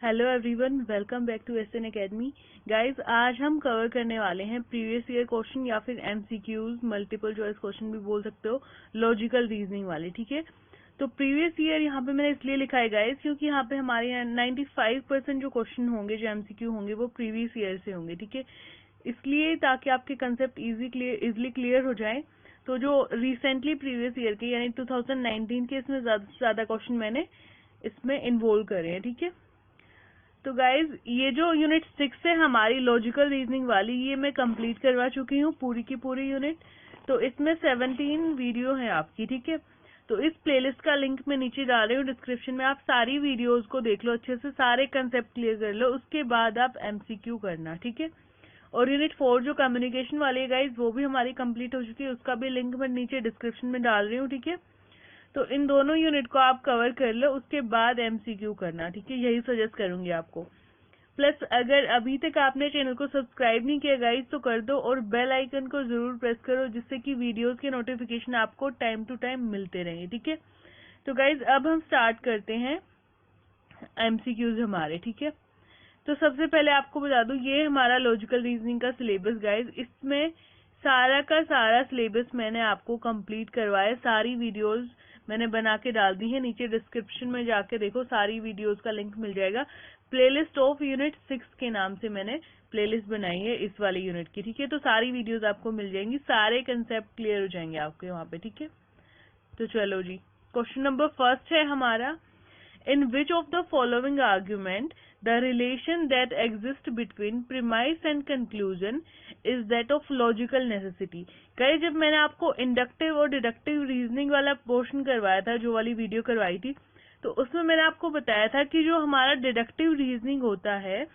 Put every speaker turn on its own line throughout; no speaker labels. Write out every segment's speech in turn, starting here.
Hello everyone, welcome back to SN academy. Guys, आज हम cover करने वाले हैं प्रीवियस ईयर क्वेश्चन या फिर एमसीक्यूज, मल्टीपल चॉइस क्वेश्चन भी बोल सकते हो, लॉजिकल रीजनिंग वाले। ठीक है, तो प्रीवियस ईयर यहाँ पे मैंने इसलिए लिखा है गाइस क्योंकि यहाँ पे हमारे 95% जो क्वेश्चन होंगे, जो एमसीक्यू होंगे, वो प्रीवियस ईयर से होंगे। ठीक है, इसलिए ताकि आपके कंसेप्ट इजिली क्लियर हो जाए। तो जो रिसेंटली प्रीवियस ईयर के यानी 2019 के, इसमें ज्यादा से ज्यादा क्वेश्चन मैंने इसमें इन्वॉल्व करे हैं। ठीक है, तो गाइज ये जो यूनिट 6 है हमारी लॉजिकल रीजनिंग वाली, ये मैं कंप्लीट करवा चुकी हूँ पूरी की पूरी यूनिट। तो इसमें 17 वीडियो है आपकी। ठीक है, तो इस प्लेलिस्ट का लिंक मैं नीचे डाल रही हूँ डिस्क्रिप्शन में। आप सारी वीडियोस को देख लो अच्छे से, सारे कंसेप्ट क्लियर कर लो, उसके बाद आप एमसीक्यू करना। ठीक है, और यूनिट 4 जो कम्युनिकेशन वाली है गाइज, वो भी हमारी कंप्लीट हो चुकी है, उसका भी लिंक मैं नीचे डिस्क्रिप्शन में डाल रही हूँ। ठीक है, तो इन दोनों यूनिट को आप कवर कर लो, उसके बाद एमसीक्यू करना। ठीक है, यही सजेस्ट करूंगी आपको। प्लस अगर अभी तक आपने चैनल को सब्सक्राइब नहीं किया गाइज, तो कर दो और बेल आइकन को जरूर प्रेस करो, जिससे कि वीडियोस के नोटिफिकेशन आपको टाइम टू टाइम मिलते रहें। ठीक है, तो गाइज अब हम स्टार्ट करते हैं एमसीक्यूज हमारे। ठीक है, तो सबसे पहले आपको बता दूं, ये हमारा लॉजिकल रीजनिंग का सिलेबस गाइज, इसमें सारा का सारा सिलेबस मैंने आपको कंप्लीट करवाया। सारी वीडियोस मैंने बना के डाल दी है, नीचे डिस्क्रिप्शन में जाके देखो, सारी वीडियोस का लिंक मिल जाएगा। प्लेलिस्ट ऑफ यूनिट 6 के नाम से मैंने प्लेलिस्ट बनाई है इस वाली यूनिट की। ठीक है, तो सारी वीडियोस आपको मिल जाएंगी, सारे कंसेप्ट क्लियर हो जाएंगे आपके वहाँ पे। ठीक है, तो चलो जी, क्वेश्चन नंबर फर्स्ट है हमारा, in which of the following argument the relation that exists between premise and conclusion is that of logical necessity। कई जब मैंने आपको इंडक्टिव और डिडक्टिव रीजनिंग वाला पोर्शन करवाया था, जो वाली वीडियो करवाई थी, तो उसमें मैंने आपको बताया था कि जो हमारा डिडक्टिव रीजनिंग होता है,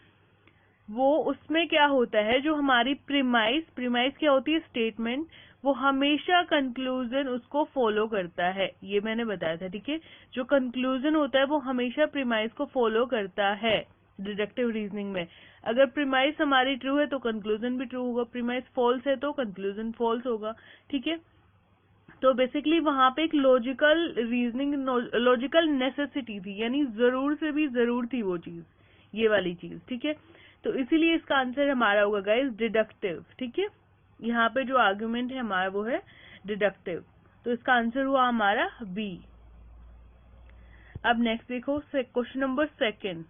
वो उसमें क्या होता है, जो हमारी प्रीमाइस क्या होती है, स्टेटमेंट, वो हमेशा कंक्लूजन उसको फॉलो करता है, ये मैंने बताया था। ठीक है, जो कंक्लूजन होता है वो हमेशा प्रीमाइस को फॉलो करता है डिडक्टिव रीजनिंग में। अगर प्रीमाइस हमारी ट्रू है तो कंक्लूजन भी ट्रू होगा, प्रीमाइस फॉल्स है तो कंक्लूजन फॉल्स होगा। ठीक है, तो बेसिकली वहां पे एक लॉजिकल रीजनिंग, लॉजिकल नेसेसिटी थी, यानी जरूर से भी जरूर थी वो चीज, ये वाली चीज। ठीक है, तो इसीलिए इसका आंसर हमारा होगा गाइस डिडक्टिव। ठीक है, यहाँ पे जो आर्गुमेंट है हमारा वो है डिडक्टिव, तो इसका आंसर हुआ हमारा बी। अब नेक्स्ट देखो, क्वेश्चन नंबर सेकंड,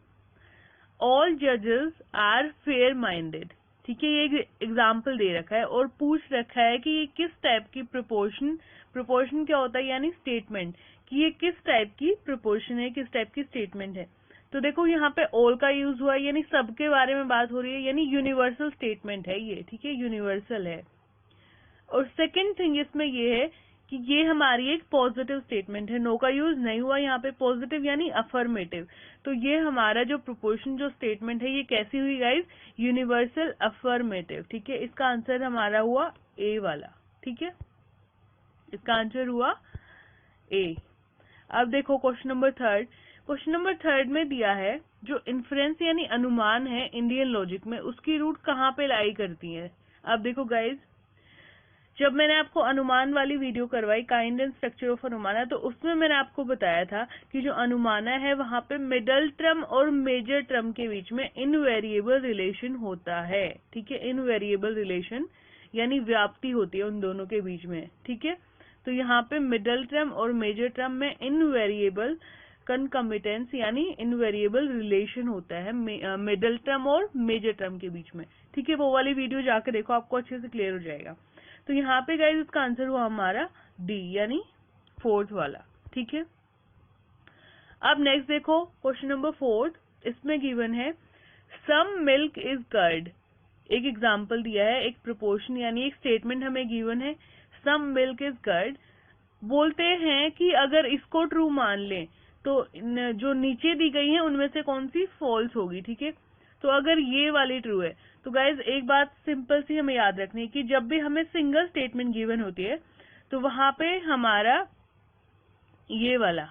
ऑल जजेस आर फेयर माइंडेड। ठीक है, ये एग्जाम्पल दे रखा है और पूछ रखा है कि ये किस टाइप की प्रोपोर्शन क्या होता है, यानी स्टेटमेंट, कि ये किस टाइप की प्रोपोर्शन है, किस टाइप की स्टेटमेंट है। तो देखो यहाँ पे ऑल का यूज हुआ है, यानी सबके बारे में बात हो रही है, यानी यूनिवर्सल स्टेटमेंट है ये। ठीक है, यूनिवर्सल है। और सेकंड थिंग इसमें ये है कि ये हमारी एक पॉजिटिव स्टेटमेंट है, नो का यूज नहीं हुआ यहाँ पे, पॉजिटिव यानी अफर्मेटिव। तो ये हमारा जो प्रोपोर्शन, जो स्टेटमेंट है, ये कैसी हुई गाइज, यूनिवर्सल अफर्मेटिव। ठीक है, इसका आंसर हमारा हुआ ए वाला। ठीक है, इसका आंसर हुआ ए। अब देखो question number third, question number third में दिया है जो इन्फ्रेंस यानी अनुमान है इंडियन लॉजिक में, उसकी रूट कहाँ पे लाई करती है। अब देखो गाइज, जब मैंने आपको अनुमान वाली वीडियो करवाई, काइंड एंड स्ट्रक्चर ऑफ अनुमाना, तो उसमें मैंने आपको बताया था कि जो अनुमाना है वहां पे मिडल टर्म और मेजर टर्म के बीच में इनवेरिएबल रिलेशन होता है। ठीक है, इनवेरिएबल रिलेशन यानी व्याप्ति होती है उन दोनों के बीच में। ठीक है, तो यहाँ पे मिडल टर्म और मेजर टर्म में इनवेरिएबल कंकमिटेंस यानी इनवेरिएबल रिलेशन होता है मिडल टर्म और मेजर टर्म के बीच में। ठीक है, वो वाली वीडियो जाकर देखो, आपको अच्छे से क्लियर हो जाएगा। तो यहाँ पे गाइस इसका आंसर हुआ हमारा डी, यानी फोर्थ वाला। ठीक है, अब नेक्स्ट देखो क्वेश्चन नंबर फोर्थ, इसमें गिवन है सम मिल्क इज कर्ड। एक एग्जांपल दिया है, एक प्रोपोर्शन यानी एक स्टेटमेंट हमें गिवन है, सम मिल्क इज कर्ड। बोलते हैं कि अगर इसको ट्रू मान लें तो जो नीचे दी गई है उनमें से कौन सी फॉल्स होगी। ठीक है, तो अगर ये वाली ट्रू है तो गाइज एक बात सिंपल सी हमें याद रखनी है कि जब भी हमें सिंगल स्टेटमेंट गिवन होती है तो वहां पे हमारा ये वाला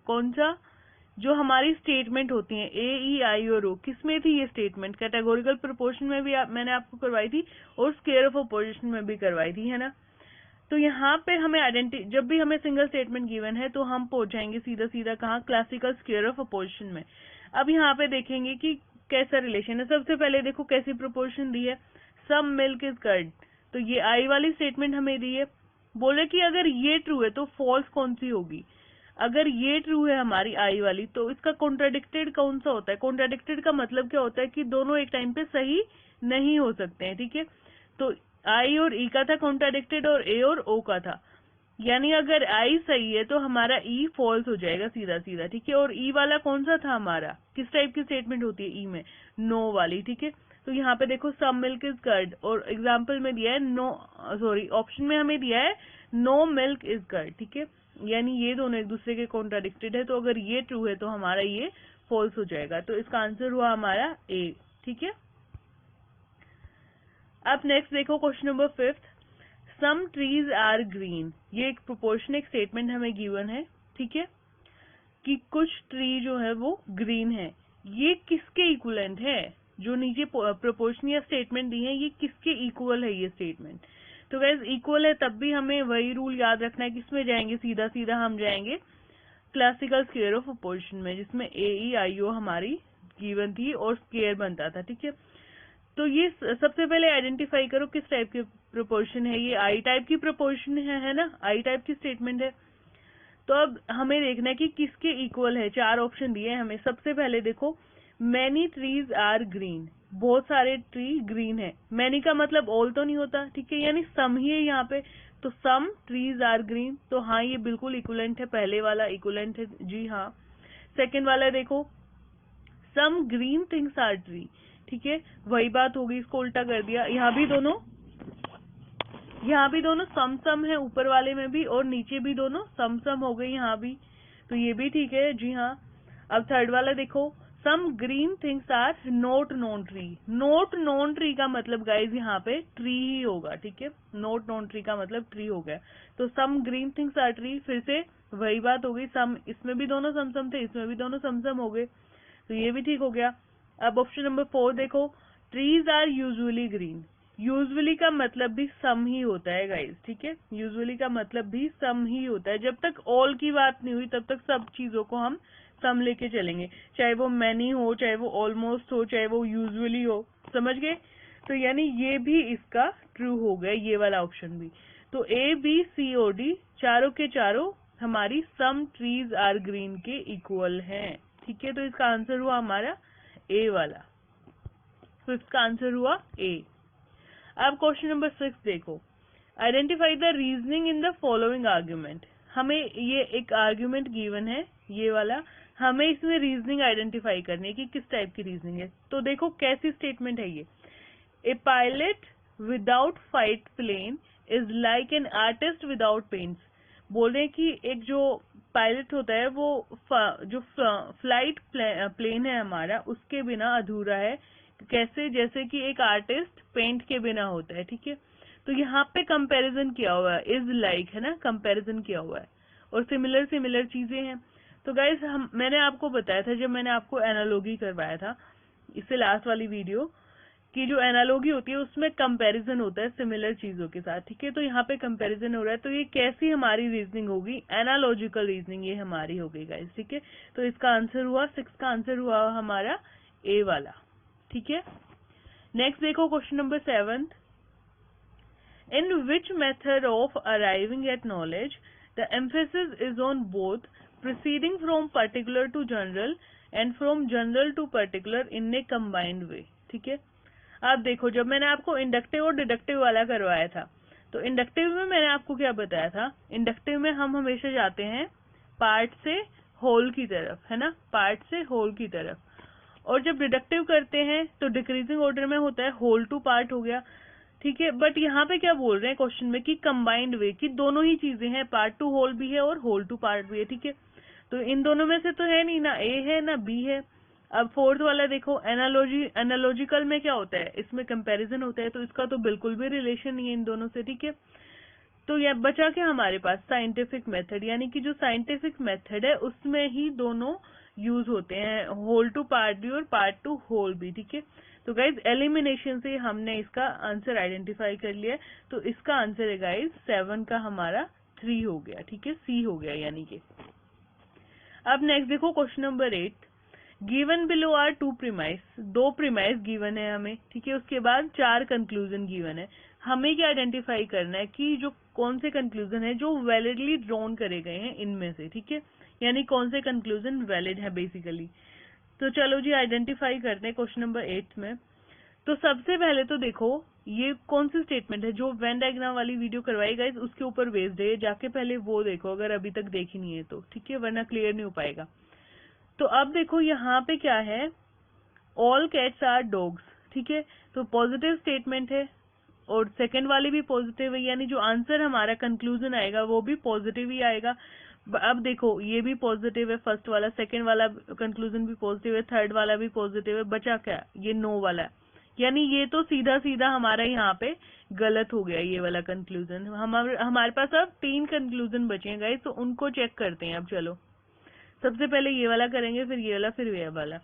कौन सा, जो हमारी स्टेटमेंट होती है ए, ई, आई और ओ, किसमें थी ये स्टेटमेंट, कैटेगोरिकल प्रोपोर्शन में भी मैंने आपको करवाई थी और स्क्वायर ऑफ अपोजिशन में भी करवाई थी, है ना। तो यहाँ पे हमें जब भी हमें सिंगल स्टेटमेंट गिवन है तो हम पहुंच जाएंगे सीधा सीधा कहाँ, क्लासिकल स्क्वायर ऑफ अपोजिशन में। अब यहाँ पे देखेंगे कि कैसा रिलेशन है। सबसे पहले देखो कैसी प्रोपोर्शन दी है, सम मिल्क इज कर्ड, तो ये आई वाली स्टेटमेंट हमें दी है। बोले कि अगर ये ट्रू है तो फॉल्स कौन सी होगी, अगर ये ट्रू है हमारी आई वाली तो इसका कॉन्ट्राडिक्टेड कौन सा होता है। कॉन्ट्राडिक्टेड का मतलब क्या होता है कि दोनों एक टाइम पे सही नहीं हो सकते हैं, ठीक है। तो आई और ई का था कॉन्ट्राडिक्टेड और ए और ओ का था, यानी अगर आई सही है तो हमारा ई फॉल्स हो जाएगा सीधा सीधा, ठीक है। और ई वाला कौन सा था हमारा, किस टाइप की स्टेटमेंट होती है ई में, नो वाली, ठीक है। तो यहाँ पे देखो सम मिल्क इज कर्ड और एग्जाम्पल में दिया है नो, सॉरी ऑप्शन में हमें दिया है नो मिल्क इज कर्ड, ठीक है। यानी ये दोनों एक दूसरे के कॉन्ट्राडिक्टेड है, तो अगर ये ट्रू है तो हमारा ये फॉल्स हो जाएगा। तो इसका आंसर हुआ हमारा ए, ठीक है। अब नेक्स्ट देखो question number 5, some trees are green. ये एक प्रोपोर्शनल स्टेटमेंट हमें गिवन है, ठीक है, कि कुछ ट्री जो है वो ग्रीन है। ये किसके इक्वलेंट है, जो नीचे प्रोपोर्शनल स्टेटमेंट दी है ये किसके इक्वल है ये स्टेटमेंट। तो गाइस इक्वल है तब भी हमें वही रूल याद रखना है, किसमें जाएंगे, सीधा सीधा हम जाएंगे क्लासिकल स्क्वायर ऑफ प्रोपोर्शन में, जिसमें ए ई आई ओ हमारी गिवन थी और स्क्वायर बनता था, ठीक है। तो ये सबसे पहले आइडेंटिफाई करो किस टाइप की प्रोपोर्शन है, ये आई टाइप की प्रोपोर्शन है ना, आई टाइप की स्टेटमेंट है। तो अब हमें देखना है कि किसके इक्वल है। चार ऑप्शन दिए हैं हमें। सबसे पहले देखो मैनी ट्रीज आर ग्रीन, बहुत सारे ट्री ग्रीन है। मैनी का मतलब ऑल तो नहीं होता, ठीक है, यानी सम ही है यहाँ पे, तो सम ट्रीज आर ग्रीन, तो हाँ ये बिल्कुल इक्वलेंट है, पहले वाला इक्वलेंट है जी हाँ। सेकेंड वाला देखो some green things are tree, ठीक है, वही बात होगी, इसको उल्टा कर दिया। यहाँ भी दोनों सम है, ऊपर वाले में भी और नीचे भी दोनों सम हो गई यहाँ भी, तो ये भी ठीक है जी हाँ। अब थर्ड वाला देखो some green things are not non tree. Not non tree का मतलब गाइज यहाँ पे ट्री ही होगा, ठीक है, नॉट नोन ट्री का मतलब ट्री हो गया। तो some green things are tree, फिर से वही बात हो गई, सम इसमें भी दोनों सम थे, इसमें भी दोनों सम हो गए, तो ये भी ठीक हो गया। अब ऑप्शन नंबर 4 देखो trees are usually green. Usually का मतलब भी सम ही होता है गाइज, ठीक है, यूजुअली का मतलब भी सम ही होता है। जब तक ऑल की बात नहीं हुई तब तक सब चीजों को हम सम लेके चलेंगे, चाहे वो मैनी हो, चाहे वो ऑलमोस्ट हो, चाहे वो यूजुअली हो, समझ गए। तो यानी ये भी इसका ट्रू हो गया, ये वाला ऑप्शन भी। तो A B C O D चारों के चारों हमारी सम ट्रीज आर ग्रीन के इक्वल हैं, ठीक है। तो इसका आंसर हुआ हमारा ए वाला, तो इसका आंसर हुआ ए। अब क्वेश्चन नंबर 6 देखो identify the reasoning in the following argument. हमें ये एक आर्ग्यूमेंट गिवन है ये वाला, हमें इसमें रीजनिंग आइडेंटिफाई करनी है कि किस टाइप की रीजनिंग है। तो देखो कैसी स्टेटमेंट है ये, a pilot without fight plane is like an artist without paints. बोल रहे हैं कि एक जो पायलट होता है वो जो फ्लाइट प्लेन है हमारा उसके बिना अधूरा है, कैसे, जैसे कि एक आर्टिस्ट पेंट के बिना होता है, ठीक है। तो यहाँ पे कंपैरिजन किया हुआ है, इज लाइक है ना, कंपैरिजन किया हुआ है और सिमिलर चीजें हैं। तो गाइज मैंने आपको बताया था जब मैंने आपको एनालॉजी करवाया था इससे लास्ट वाली वीडियो, कि जो एनालॉजी होती है उसमें कंपैरिजन होता है सिमिलर चीजों के साथ, ठीक है। तो यहाँ पे कंपैरिजन हो रहा है, तो ये कैसी हमारी रीजनिंग होगी, एनालॉजिकल रीजनिंग ये हमारी हो गई गाइज, ठीक है। तो इसका आंसर हुआ 6 का आंसर हुआ हमारा ए वाला, ठीक है। नेक्स्ट देखो question number 7, in which method of arriving at knowledge the emphasis is on both proceeding from particular to general and from general to particular in a combined way, ठीक है। अब देखो जब मैंने आपको इंडक्टिव और डिडक्टिव वाला करवाया था, तो इंडक्टिव में मैंने आपको क्या बताया था, इंडक्टिव में हम हमेशा जाते हैं पार्ट से होल की तरफ, है ना, पार्ट से होल की तरफ। और जब डिडक्टिव करते हैं तो डिक्रीजिंग ऑर्डर में होता है, होल टू पार्ट हो गया, ठीक है। बट यहाँ पे क्या बोल रहे हैं क्वेश्चन में कि कंबाइंड वे, कि दोनों ही चीजें हैं, पार्ट टू होल भी है और होल टू पार्ट भी है, ठीक है। तो इन दोनों में से तो है नहीं, ना ए है ना बी है। अब फोर्थ वाला देखो एनालॉजिकल में क्या होता है, इसमें कंपैरिजन होता है, तो इसका तो बिल्कुल भी रिलेशन नहीं है इन दोनों से, ठीक है। तो यह बचा क्या हमारे पास, साइंटिफिक मेथड, यानी कि जो साइंटिफिक मेथड है उसमें ही दोनों यूज होते हैं, होल टू पार्ट भी और पार्ट टू होल भी, ठीक है। तो गाइज एलिमिनेशन से हमने इसका आंसर आइडेंटिफाई कर लिया, तो इसका आंसर है गाइज 7 का हमारा 3 हो गया, ठीक है, सी हो गया यानी कि। अब नेक्स्ट देखो question number 8, given below are 2 premise, 2 premise given है हमें, ठीक है। उसके बाद 4 कंक्लूजन गिवन है। हमें क्या आइडेंटिफाई करना है कि जो कौन से कंक्लूजन है जो वैलिडली ड्रॉन करे गए हैं इनमें से, ठीक है, यानी कौन से कंक्लूजन वैलिड है बेसिकली। तो चलो जी आइडेंटिफाई करते हैं क्वेश्चन नंबर 8 में। तो सबसे पहले तो देखो ये कौन सी स्टेटमेंट है, जो वेन डायग्राम वाली वीडियो करवाई गई उसके ऊपर बेस्ड है, जाके पहले वो देखो अगर अभी तक देखी नहीं है तो, ठीक है, वरना क्लियर नहीं हो पाएगा। तो अब देखो यहाँ पे क्या है, ऑल कैट्स आर डॉग्स, ठीक है, तो पॉजिटिव स्टेटमेंट है और सेकंड वाली भी पॉजिटिव है, यानी जो आंसर हमारा कंक्लूजन आएगा वो भी पॉजिटिव ही आएगा। अब देखो ये भी पॉजिटिव है फर्स्ट वाला, सेकंड वाला कंक्लूजन भी पॉजिटिव है, थर्ड वाला भी पॉजिटिव है, बचा क्या, ये नो वाला है, यानी ये तो सीधा सीधा हमारा यहाँ पे गलत हो गया ये वाला कंक्लूजन। हमारे पास अब 3 कंक्लूजन बचे हैं गाइस, तो उनको चेक करते हैं। अब चलो सबसे पहले ये वाला करेंगे, फिर ये वाला, फिर ये वाला।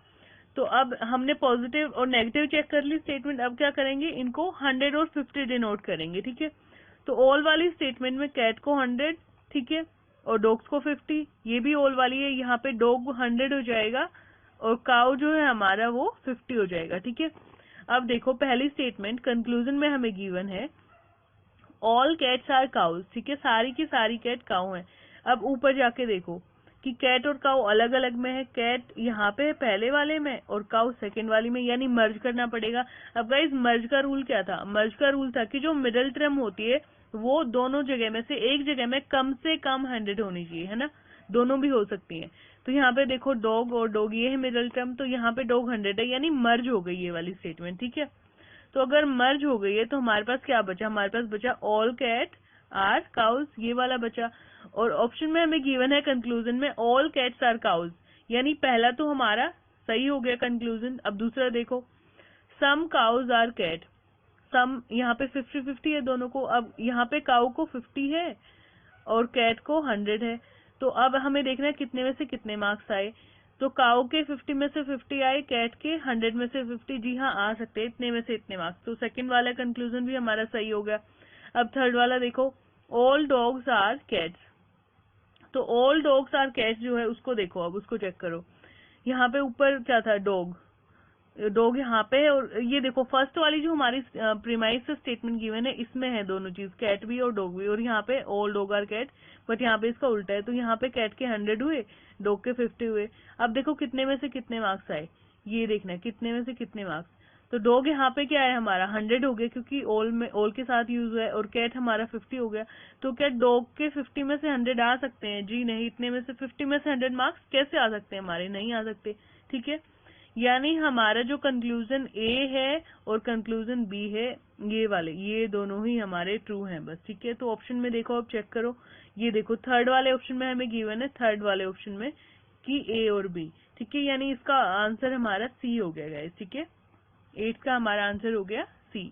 तो अब हमने पॉजिटिव और नेगेटिव चेक कर ली स्टेटमेंट, अब क्या करेंगे, इनको 100 और 50 डिनोट करेंगे, ठीक है। तो ऑल वाली स्टेटमेंट में कैट को 100, ठीक है, और डॉग्स को 50, ये भी ऑल वाली है, यहाँ पे डॉग 100 हो जाएगा और काउ जो है हमारा वो 50 हो जाएगा, ठीक है। अब देखो पहली स्टेटमेंट कंक्लूजन में हमें गिवन है ऑल कैट्स आर काउज, ठीक है, सारी की सारी कैट काउ है। अब ऊपर जाके देखो कि कैट और काउ अलग अलग में है, कैट यहाँ पे है पहले वाले में और काउ सेकंड वाली में, यानी मर्ज करना पड़ेगा। अब गाइस मर्ज का रूल क्या था, मर्ज का रूल था कि जो मिडिल टर्म होती है वो दोनों जगह में से एक जगह में कम से कम 100 होनी चाहिए, है ना, दोनों भी हो सकती है। तो यहाँ पे देखो डॉग और डॉग ये है मिडिल टर्म, तो यहाँ पे डॉग 100 है, यानी मर्ज हो गई ये वाली स्टेटमेंट, ठीक है। तो अगर मर्ज हो गई है तो हमारे पास क्या बचा, हमारे पास बचा ऑल कैट आर काउज, ये वाला बचा। और ऑप्शन में हमें गिवन है कंक्लूजन में ऑल कैट्स आर काउज, यानी पहला तो हमारा सही हो गया कंक्लूजन। अब दूसरा देखो सम काउज आर कैट, सम यहाँ पे 50-50 है दोनों को। अब यहाँ पे काउ को 50 है और कैट को 100 है, तो अब हमें देखना है कितने में से कितने मार्क्स आए। तो काउ के 50 में से 50 आए, कैट के 100 में से 50, जी हाँ आ सकते हैं, इतने में से इतने मार्क्स। तो सेकंड वाला कंक्लूजन भी हमारा सही हो गया। अब थर्ड वाला देखो ऑल डॉग्स आर कैट्स, तो ऑल डॉग्स आर कैट्स जो है उसको देखो, अब उसको चेक करो। यहाँ पे ऊपर क्या था, डॉग, डॉग यहाँ पे है, और ये देखो फर्स्ट वाली जो हमारी प्रीमाइस स्टेटमेंट गिवन है इसमें है दोनों चीज, कैट भी और डॉग भी, और यहाँ पे all dog are cat, but यहाँ पे इसका उल्टा है। तो यहाँ पे कैट के 100 हुए, डॉग के 50 हुए। अब देखो कितने में से कितने मार्क्स आए, ये देखना है कितने में से कितने मार्क्स। तो डॉग यहाँ पे क्या है हमारा 100 हो गया, क्योंकि ऑल में ऑल के साथ यूज हुआ है, और कैट हमारा 50 हो गया। तो क्या डॉग के 50 में से 100 आ सकते हैं, जी नहीं, इतने में से 50 में से 100 मार्क्स कैसे आ सकते हैं हमारे, नहीं आ सकते, ठीक है। यानी हमारा जो कंक्लूजन ए है और कंक्लूजन बी है, ये वाले, ये दोनों ही हमारे ट्रू हैं बस, ठीक है। तो ऑप्शन में देखो, अब चेक करो, ये देखो थर्ड वाले ऑप्शन में हमें गिवन है, थर्ड वाले ऑप्शन में कि ए और बी, ठीक है, यानी इसका आंसर हमारा सी हो गया गाइस, ठीक है, 8 का हमारा आंसर हो गया सी।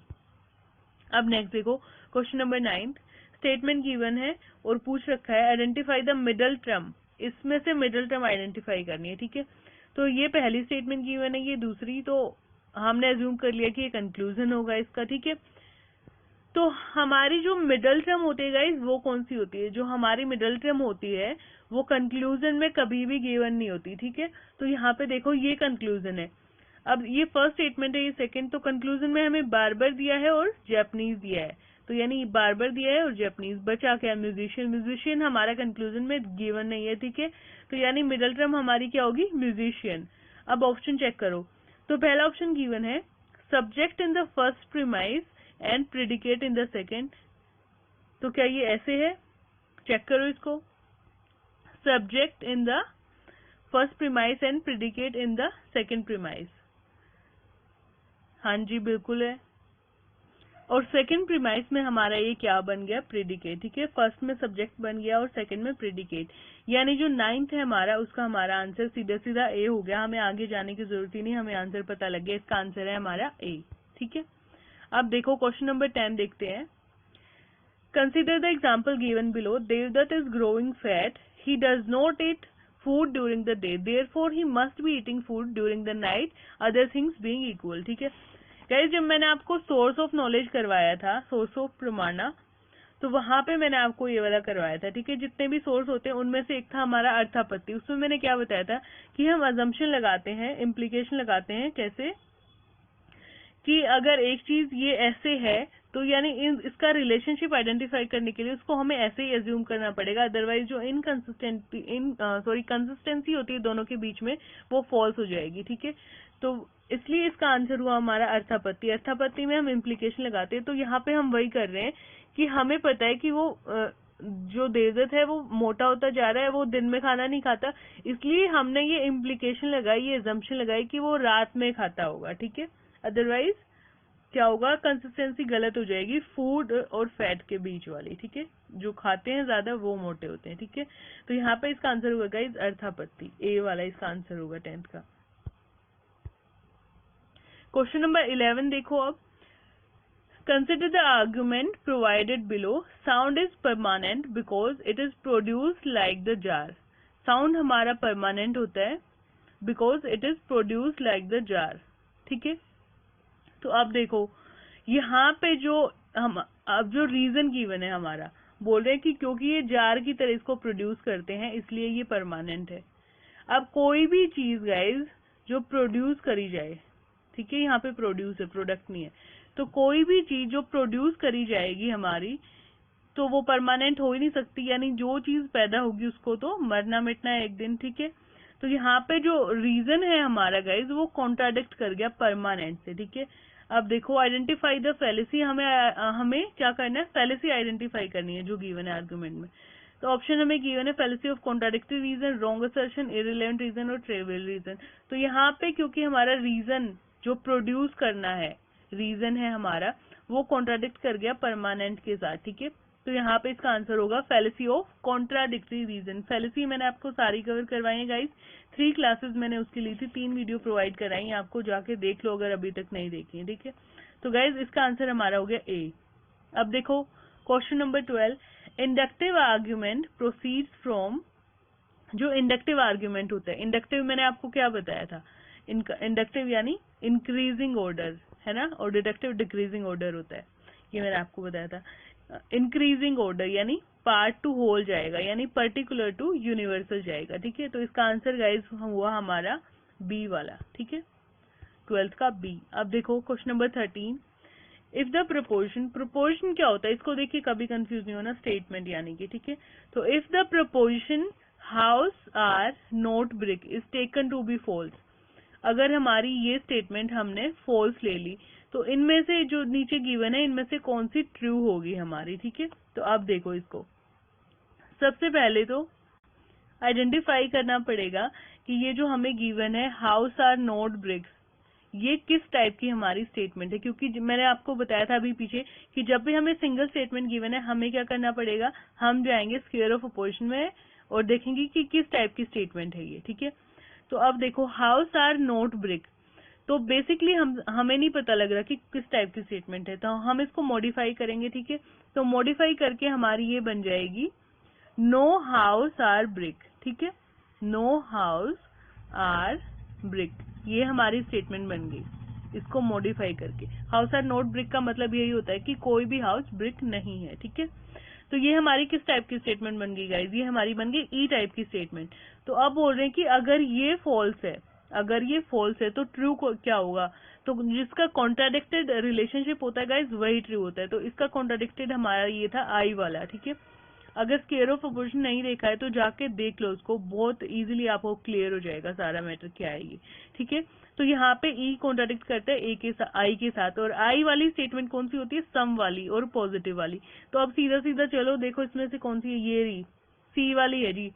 अब नेक्स्ट देखो क्वेश्चन नंबर 9, स्टेटमेंट गिवन है और पूछ रखा है आइडेंटिफाई द मिडल टर्म, इसमें से मिडल टर्म आइडेंटिफाई करनी है, ठीक है। तो ये पहली स्टेटमेंट गिवन है, ये दूसरी, तो हमने अज्यूम कर लिया कि ये कंक्लूजन होगा इसका, ठीक है। तो हमारी जो मिडल टर्म होती है गाइस वो कौन सी होती है, जो हमारी मिडल टर्म होती है वो कंक्लूजन में कभी भी गिवन नहीं होती, ठीक है। तो यहाँ पे देखो ये कंक्लूजन है, अब ये फर्स्ट स्टेटमेंट है, ये सेकंड, तो कंक्लूजन में हमें बार्बर दिया है और जापानीज दिया है, तो यानी बार्बर दिया है और जापानीज, बचा क्या, म्यूजिशियन, म्यूजिशियन हमारा कंक्लूजन में गिवन नहीं है, ठीक है। तो यानी मिडल टर्म हमारी क्या होगी, म्यूजिशियन। अब ऑप्शन चेक करो, तो पहला ऑप्शन गिवन है subject in the first premise and predicate in the second, तो क्या ये ऐसे है, चेक करो इसको, subject in the first premise and predicate in the second premise, हाँ जी बिल्कुल है। और सेकंड प्रीमाइस में हमारा ये क्या बन गया, प्रेडिकेट, ठीक है, फर्स्ट में सब्जेक्ट बन गया और सेकंड में प्रेडिकेट, यानी जो 9th है हमारा उसका हमारा आंसर सीधा सीधा ए हो गया, हमें आगे जाने की जरूरत ही नहीं, हमें आंसर पता लग गया, इसका आंसर है हमारा ए, ठीक है। अब देखो क्वेश्चन नंबर 10 देखते हैं, consider the example given below, Devdutt is growing fat, he does not eat food during the day, therefore he must be eating food during the night, other things being equal, ठीक है। Guys जब मैंने आपको source of knowledge करवाया था, source of प्रमाणा, तो वहां पे मैंने आपको ये वाला करवाया था, ठीक है। जितने भी सोर्स होते हैं उनमें से एक था हमारा अर्थापत्ति। उसमें मैंने क्या बताया था कि हम अजम्पशन लगाते हैं, इम्प्लीकेशन लगाते हैं। कैसे कि अगर एक चीज ये ऐसे है तो यानी इसका रिलेशनशिप आइडेंटिफाई करने के लिए उसको हमें ऐसे ही एज्यूम करना पड़ेगा, अदरवाइज जो कंसिस्टेंसी होती है दोनों के बीच में वो फॉल्स हो जाएगी, ठीक है। तो इसलिए इसका आंसर हुआ हमारा अर्थापत्ति। अर्थापत्ति में हम इम्प्लीकेशन लगाते हैं। तो यहाँ पे हम वही कर रहे हैं कि हमें पता है कि वो जो देवदत्त है वो मोटा होता जा रहा है, वो दिन में खाना नहीं खाता, इसलिए हमने ये इम्प्लीकेशन लगाई, ये एजम्पशन लगाई कि वो रात में खाता होगा, ठीक है। अदरवाइज क्या होगा, कंसिस्टेंसी गलत हो जाएगी फूड और फैट के बीच वाली, ठीक है। जो खाते हैं ज्यादा वो मोटे होते हैं, ठीक है। तो यहाँ पे इसका आंसर होगा गाइस अर्थापत्ति, ए वाला इसका आंसर होगा 10th का। क्वेश्चन नंबर 11 देखो अब, consider the argument provided below, sound is permanent because it is produce like the jar. Sound हमारा परमानेंट होता है because it is produce like the jar, ठीक है। तो अब देखो यहाँ पे जो हम अब जो रीजन गिवन है हमारा, बोल रहे हैं कि क्योंकि ये जार की तरह इसको प्रोड्यूस करते हैं इसलिए ये परमानेंट है। अब कोई भी चीज गाइज जो प्रोड्यूस करी जाए, ठीक है, यहाँ पे प्रोड्यूस है, प्रोडक्ट नहीं है, तो कोई भी चीज जो प्रोड्यूस करी जाएगी हमारी तो वो परमानेंट हो ही नहीं सकती, यानी जो चीज पैदा होगी उसको तो मरना मिटना है एक दिन, ठीक है। तो यहाँ पे जो रीजन है हमारा गाइज वो कॉन्ट्राडिक्ट कर गया परमानेंट से, ठीक है। अब देखो आइडेंटिफाई द फैलेसी, हमें क्या करना है, फैलेसी आइडेंटिफाई करनी है जो गिवन है आर्गुमेंट में। तो ऑप्शन हमें गिवन है fallacy of contradictory reason, wrong assertion, irrelevant reason और ट्रिवियल रीजन। तो यहाँ पे क्योंकि हमारा रीजन जो प्रोड्यूस करना है, रीजन है हमारा, वो कॉन्ट्राडिक्ट कर गया परमानेंट के साथ, ठीक है। तो यहाँ पे इसका आंसर होगा fallacy of contradictory reason. Fallacy मैंने आपको सारी कवर करवाई है गाइस, 3 क्लासेस मैंने उसकी ली थी, 3 वीडियो प्रोवाइड कराई है, आपको जाके देख लो अगर अभी तक नहीं देखी है, ठीक है। तो गाइस इसका आंसर हमारा हो गया ए। अब देखो question number 12, inductive argument proceeds from, जो इंडक्टिव आर्ग्यूमेंट होता है, इंडक्टिव मैंने आपको क्या बताया था, इंडक्टिव यानी इंक्रीजिंग ऑर्डर है ना, और डिडक्टिव डिक्रीजिंग ऑर्डर होता है, ये मैंने आपको बताया था। इंक्रीजिंग ऑर्डर यानी पार्ट टू होल जाएगा, यानी पर्टिकुलर टू यूनिवर्सल जाएगा, ठीक है। तो इसका आंसर गाइस हुआ हमारा बी वाला, ठीक है, 12th का बी। अब देखो question number 13, if the proportion, proportion क्या होता है इसको देखिए, कभी कंफ्यूज नहीं होना, स्टेटमेंट यानी कि, ठीक है। तो if the proportion house are not brick is taken to be false, अगर हमारी ये स्टेटमेंट हमने फॉल्स ले ली तो इनमें से जो नीचे गिवन है इनमें से कौन सी ट्रू होगी हमारी, ठीक है। तो अब देखो इसको सबसे पहले तो आइडेंटिफाई करना पड़ेगा कि ये जो हमें गिवन है हाउस आर नॉट ब्रिक्स, ये किस टाइप की हमारी स्टेटमेंट है, क्योंकि मैंने आपको बताया था अभी पीछे कि जब भी हमें सिंगल स्टेटमेंट गिवन है हमें क्या करना पड़ेगा, हम जाएंगे स्क्वायर ऑफ अपोजिशन में और देखेंगे कि किस टाइप की स्टेटमेंट है ये, ठीक है। तो अब देखो हाउस आर नॉट ब्रिक, तो बेसिकली हमें नहीं पता लग रहा कि किस टाइप की स्टेटमेंट है, तो हम इसको मॉडिफाई करेंगे, ठीक है। तो मॉडिफाई करके हमारी ये बन जाएगी नो हाउस आर ब्रिक, ठीक है, नो हाउस आर ब्रिक, ये हमारी स्टेटमेंट बन गई इसको मॉडिफाई करके। हाउस आर नॉट ब्रिक का मतलब यही होता है कि कोई भी हाउस ब्रिक नहीं है, ठीक है। तो ये हमारी किस टाइप की स्टेटमेंट बन गई गाइस, ये हमारी बन गई ई टाइप की स्टेटमेंट। तो अब बोल रहे हैं कि अगर ये फॉल्स है, अगर ये फॉल्स है तो ट्रू क्या होगा, तो जिसका कॉन्ट्राडिक्टेड रिलेशनशिप होता है गाइस वही ट्रू होता है। तो इसका कॉन्ट्राडिक्टेड हमारा ये था आई वाला, ठीक है। अगर स्क्वायर ऑफ अपोजिशन नहीं देखा है तो जाके देख लो उसको, बहुत इजीली आपको क्लियर हो जाएगा सारा मैटर क्या है ये, ठीक है। तो यहाँ पे ई कॉन्ट्राडिक्ट करता है ए के साथ, आई के साथ, और आई वाली स्टेटमेंट कौन सी होती है, सम वाली और पॉजिटिव वाली। तो अब सीधा सीधा चलो देखो इसमें से कौन सी है, ये रही सी वाली है जी,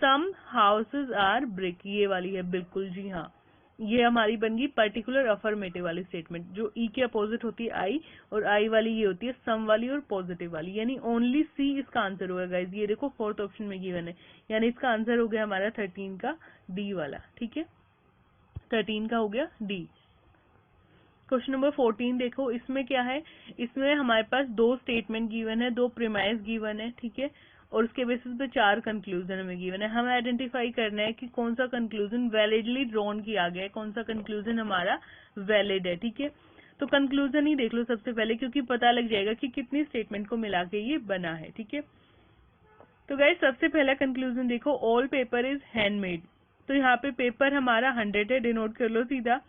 सम हाउसेज आर ब्रिक, ये वाली है बिल्कुल जी हाँ, ये हमारी बन गई पर्टिकुलर अफर्मेटिव वाली स्टेटमेंट, जो ई के अपोजिट होती है आई, और आई वाली ये होती है सम वाली और पॉजिटिव वाली, यानी ओनली सी इसका आंसर होगा गाइज। ये देखो 4th ऑप्शन में गिवन है, यानी इसका आंसर हो गया हमारा 13 का डी वाला, ठीक है, 13 का हो गया डी। क्वेश्चन नंबर 14 देखो, इसमें क्या है, इसमें हमारे पास 2 स्टेटमेंट गिवन है, 2 प्रीमाइस गिवन है, ठीक है, और उसके बेसिस पे 4 कंक्लूजन हमें गिवन है। हमें आइडेंटिफाई करना है कि कौन सा कंक्लूजन वैलिडली ड्रॉन किया गया है, कौन सा कंक्लूजन हमारा वैलिड है, ठीक है। तो कंक्लूजन ही देख लो सबसे पहले, क्योंकि पता लग जाएगा कि कितनी स्टेटमेंट को मिला के ये बना है, ठीक है। तो गाइस सबसे पहला कंक्लूजन देखो, ऑल पेपर इज हैंडमेड। तो यहाँ पे पेपर हमारा 100 है, डिनोट कर लो सीधा,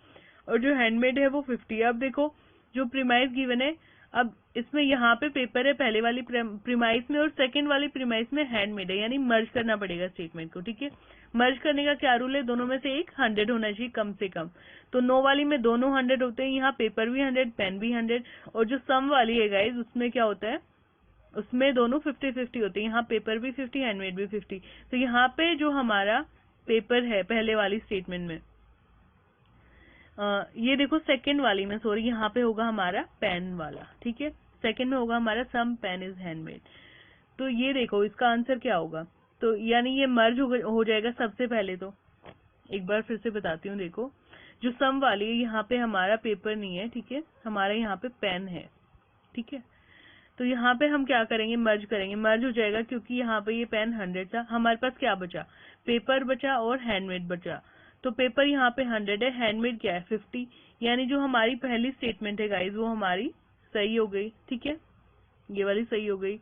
और जो हैंडमेड है वो 50 है। अब देखो जो प्रीमाइस गिवन है, अब इसमें यहाँ पे पेपर है पहले वाली प्रीमाइस में और सेकंड वाली प्रीमाइस में हैंडमेड है, यानी मर्ज करना पड़ेगा स्टेटमेंट को, ठीक है। मर्ज करने का क्या रूल है, दोनों में से एक 100 होना चाहिए कम से कम। तो नो वाली में दोनों 100 होते हैं, यहाँ पेपर भी 100 पेन भी 100, और जो सम वाली है गाइज उसमें क्या होता है, उसमें दोनों 50-50 होते हैं, यहाँ पेपर भी 50 हैंडमेड भी 50। तो यहाँ पे जो हमारा पेपर है पहले वाली स्टेटमेंट में, ये देखो सेकंड वाली में, सॉरी, यहाँ पे होगा हमारा पेन वाला, ठीक है। सेकंड में होगा हमारा सम पेन इज हैंडमेड। तो ये देखो इसका आंसर क्या होगा, तो यानी ये मर्ज हो जाएगा सबसे पहले। तो एक बार फिर से बताती हूँ, देखो जो सम वाली है यहाँ पे हमारा पेपर नहीं है, ठीक है, हमारा यहाँ पे पेन है, ठीक है। तो यहाँ पे हम क्या करेंगे, मर्ज करेंगे, मर्ज हो जाएगा, क्योंकि यहाँ पे ये पेन 100 था, हमारे पास क्या बचा, पेपर बचा और हैंडमेड बचा। तो पेपर यहाँ पे 100 है, हैंडमेड क्या है 50, यानी जो हमारी पहली स्टेटमेंट है गाइज वो हमारी सही हो गई, ठीक है, ये वाली सही हो गई।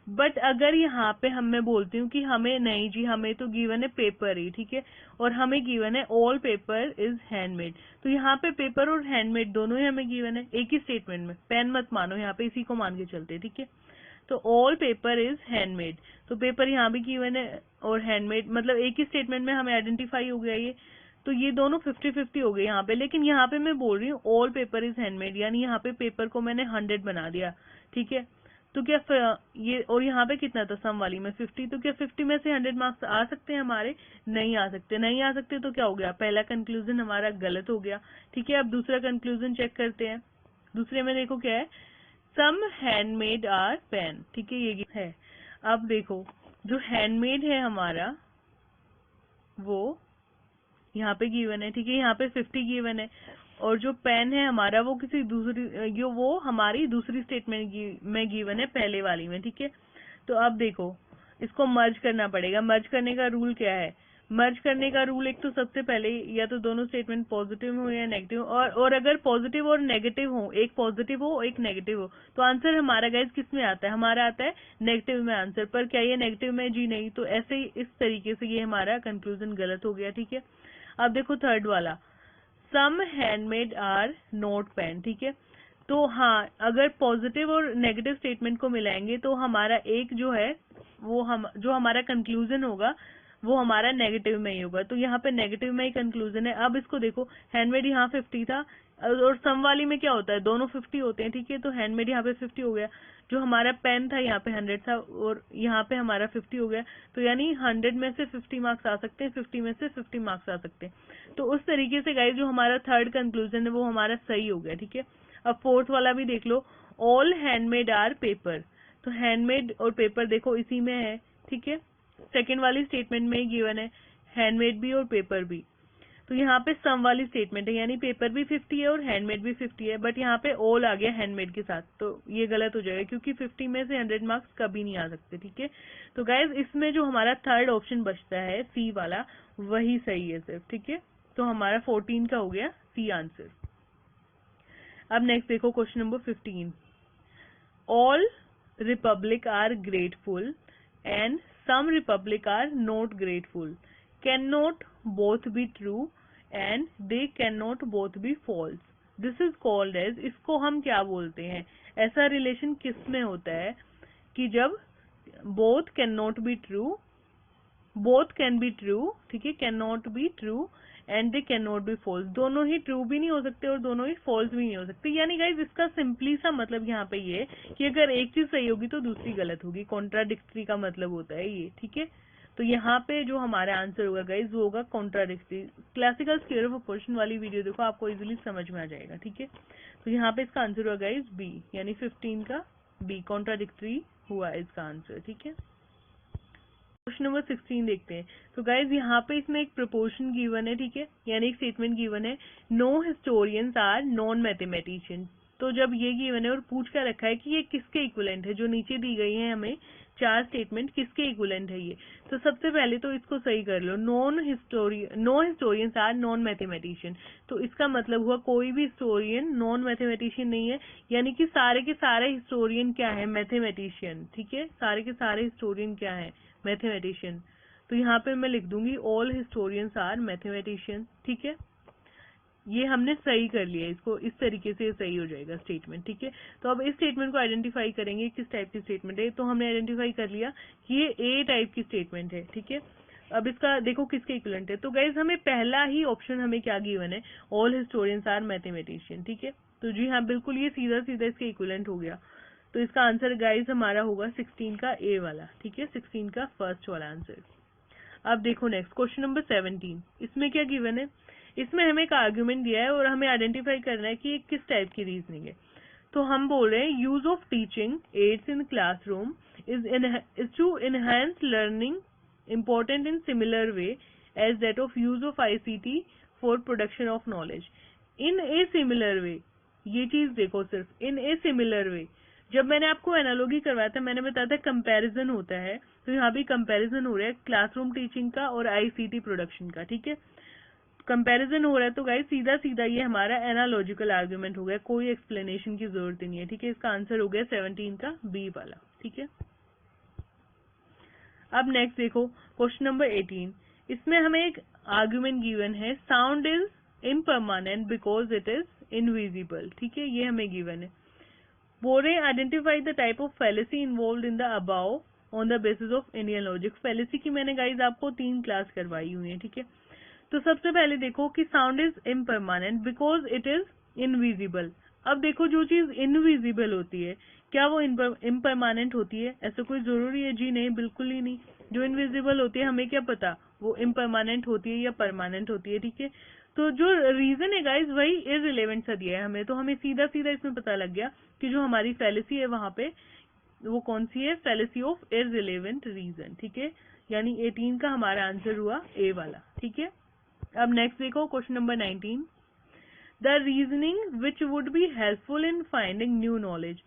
बट अगर यहाँ पे मैं बोलती हूँ कि हमें नहीं जी, हमें तो गिवन है पेपर ही, ठीक है, और हमें गिवन है ऑल पेपर इज हैंडमेड, तो यहाँ पे पेपर और हैंडमेड दोनों ही हमें गिवन है एक ही स्टेटमेंट में, पेन मत मानो यहाँ पे, इसी को मान के चलते, ठीक है। तो ऑल पेपर इज हैंडमेड, तो पेपर यहाँ भी गिवन है और हैंडमेड, मतलब एक ही स्टेटमेंट में हमें आइडेंटिफाई हो गया ये। तो ये दोनों 50-50 हो गए यहाँ पे, लेकिन यहाँ पे मैं बोल रही हूँ ऑल पेपर इज हैंडमेड, यानी यहाँ पे पेपर को मैंने 100 बना दिया, ठीक है। तो क्या ये, और यहाँ पे कितना था सम वाली में 50, तो क्या 50 में से 100 मार्क्स आ सकते हैं हमारे, नहीं आ सकते, नहीं आ सकते। तो क्या हो गया, पहला कंक्लूजन हमारा गलत हो गया, ठीक है। अब दूसरा कंक्लूजन चेक करते हैं, दूसरे में देखो क्या है, सम हैंडमेड आर पेन, ठीक है, ये है। अब देखो जो हैंडमेड है हमारा वो यहाँ पे गिवन है, ठीक है, यहाँ पे 50 गिवन है, और जो पेन है हमारा वो किसी दूसरी, जो वो हमारी दूसरी स्टेटमेंट में गिवन है पहले वाली में, ठीक है। तो अब देखो इसको मर्ज करना पड़ेगा, मर्ज करने का रूल क्या है, मर्ज करने का रूल एक तो सबसे पहले या तो दोनों स्टेटमेंट पॉजिटिव हो या नेगेटिव, और अगर पॉजिटिव और नेगेटिव हो, एक पॉजिटिव हो एक नेगेटिव हो, तो आंसर हमारा गाइस किस में आता है, हमारा आता है नेगेटिव में आंसर। पर क्या ये नेगेटिव में, जी नहीं। तो ऐसे ही इस तरीके से ये हमारा कंक्लूजन गलत हो गया, ठीक है। अब देखो थर्ड वाला, सम हैंडमेड आर नोट पेन, ठीक है। तो हाँ, अगर पॉजिटिव और नेगेटिव स्टेटमेंट को मिलाएंगे तो हमारा एक जो है वो जो हमारा कंक्लूजन होगा वो हमारा नेगेटिव में ही होगा। तो यहाँ पे नेगेटिव में ही कंक्लूजन है। अब इसको देखो, हैंडमेड यहाँ 50 था और सम वाली में क्या होता है, दोनों 50 होते हैं, ठीक है। तो हैंडमेड यहाँ पे 50 हो गया, जो हमारा पेन था यहाँ पे 100 था और यहाँ पे हमारा 50 हो गया। तो यानी 100 में से 50 मार्क्स आ सकते हैं, 50 में से 50 मार्क्स आ सकते हैं। तो उस तरीके से गाइस जो हमारा थर्ड कंक्लूजन है वो हमारा सही हो गया, ठीक है। अब फोर्थ वाला भी देख लो, ऑल हैंडमेड आर पेपर। तो हैंडमेड और पेपर देखो इसी में है, ठीक है, सेकेंड वाली स्टेटमेंट में ही गिवन है, हैंडमेड भी और पेपर भी। तो यहाँ पे सम वाली स्टेटमेंट है, यानी पेपर भी 50 है और हैंडमेड भी 50 है, बट यहाँ पे ऑल आ गया हैंडमेड के साथ, तो ये गलत हो जाएगा क्योंकि 50 में से 100 मार्क्स कभी नहीं आ सकते, ठीक है। तो गाइज इसमें जो हमारा थर्ड ऑप्शन बचता है सी वाला, वही सही है सिर्फ, ठीक है। तो हमारा 14 का हो गया सी आंसर। अब नेक्स्ट देखो question number 15, all republic are grateful and some republic are not grateful, cannot both be true and they cannot both be false. This is called as, इसको हम क्या बोलते हैं, ऐसा रिलेशन किस में होता है कि जब both cannot be true, both can be true, ठीक है, cannot be true and they cannot be false, दोनों ही ट्रू भी नहीं हो सकते और दोनों ही फॉल्स भी नहीं हो सकते। यानी गाइज इसका सिंपली सा मतलब यहाँ पे ये कि अगर एक चीज सही होगी तो दूसरी गलत होगी, कॉन्ट्राडिक्टरी का मतलब होता है ये, ठीक है। तो यहाँ पे जो हमारा आंसर होगा गाइज वो होगा contradictory. Classical square of proportion वाली वीडियो देखो, आपको इजिली समझ में आ जाएगा, ठीक है। तो यहाँ पे इसका आंसर होगा गाइज बी, यानी 15 का बी, कॉन्ट्राडिक्टरी हुआ इसका आंसर, ठीक है। क्वेश्चन नंबर 16 देखते हैं। तो गाइज यहाँ पे इसमें एक प्रोपोर्शन गिवन है, ठीक है, यानी एक स्टेटमेंट गिवन है, no historians are non mathematician, तो जब ये गिवन है और पूछ कर रखा है कि ये किसके इक्विवेलेंट है, जो नीचे दी गई है हमें 4 स्टेटमेंट, किसके इक्विवेलेंट है ये, तो सबसे पहले तो इसको सही कर लो। No historians are non mathematician, तो इसका मतलब हुआ कोई भी हिस्टोरियन नॉन मैथमेटिशियन नहीं है, यानी कि सारे के सारे हिस्टोरियन क्या है, मैथमेटिशियन। ठीक है, सारे के सारे हिस्टोरियन क्या है, मैथमेटिशियन। तो यहाँ पे मैं लिख दूंगी ऑल हिस्टोरियंस आर मैथमेटिशियन। ठीक है, ये हमने सही कर लिया, इसको इस तरीके से सही हो जाएगा स्टेटमेंट। ठीक है, तो अब इस स्टेटमेंट को आइडेंटिफाई करेंगे किस टाइप की स्टेटमेंट है। तो हमने आइडेंटिफाई कर लिया कि ये ए टाइप की स्टेटमेंट है। ठीक है, अब इसका देखो किसके इक्विवेलेंट है। तो गाइज हमें पहला ही ऑप्शन हमें क्या गिवन है, ऑल हिस्टोरियंस आर मैथमेटिशियन। ठीक है, तो जी हाँ बिल्कुल ये सीधा सीधा इसके इक्विवेलेंट हो गया। तो इसका आंसर गाइज हमारा होगा 16 का ए वाला। ठीक है, 16 का फर्स्ट वाला आंसर। अब देखो नेक्स्ट क्वेश्चन नंबर 17, इसमें क्या गिवन है, इसमें हमें एक आर्ग्यूमेंट दिया है और हमें आइडेंटिफाई करना है कि ये किस टाइप की रीजनिंग है। तो हम बोल रहे हैं use of teaching aids in classroom is to enhance learning important in similar way as that of use of ICT for production of knowledge in a similar way. ये चीज देखो सिर्फ इन ए सिमिलर वे, जब मैंने आपको एनालॉजी करवाया था मैंने बताया था कंपैरिजन होता है, तो यहाँ भी कंपैरिजन हो रहा है क्लासरूम टीचिंग का और ICT प्रोडक्शन का। ठीक है, कंपैरिजन हो रहा है, तो गाइस सीधा सीधा ये हमारा एनालॉजिकल आर्गुमेंट हो गया, कोई एक्सप्लेनेशन की जरूरत नहीं है। ठीक है, इसका आंसर हो गया 17 का बी वाला। ठीक है, अब नेक्स्ट देखो क्वेश्चन नंबर 18, इसमें हमें एक आर्गुमेंट गिवन है sound is impermanent because it is invisible. ठीक है, ये हमें गिवन है। बोल रहे identify the type of fallacy involve in the above on the basis of Indian logic. Fallacy की मैंने गाइज आपको 3 क्लास करवाई हुई है। ठीक है, तो सबसे पहले देखो कि sound is impermanent because it is invisible. अब देखो जो चीज इनविजिबल होती है क्या वो इम्परमानेंट होती है, ऐसा कोई जरूरी है? जी नहीं, बिल्कुल ही नहीं। जो इनविजिबल होती है हमें क्या पता वो इम्परमानेंट होती है या परमानेंट होती है। ठीक है, तो जो रीजन है गाइज वही इररिलेवेंट सा दिया है हमें, तो हमें सीधा सीधा इसमें पता लग गया कि जो हमारी फैलेसी है वहां पे वो कौन सी है, फैलेसी ऑफ इररिलेवेंट रीजन। ठीक है, यानी 18 का हमारा आंसर हुआ ए वाला। ठीक है, अब नेक्स्ट देखो question number 19, the reasoning which would be helpful in finding new knowledge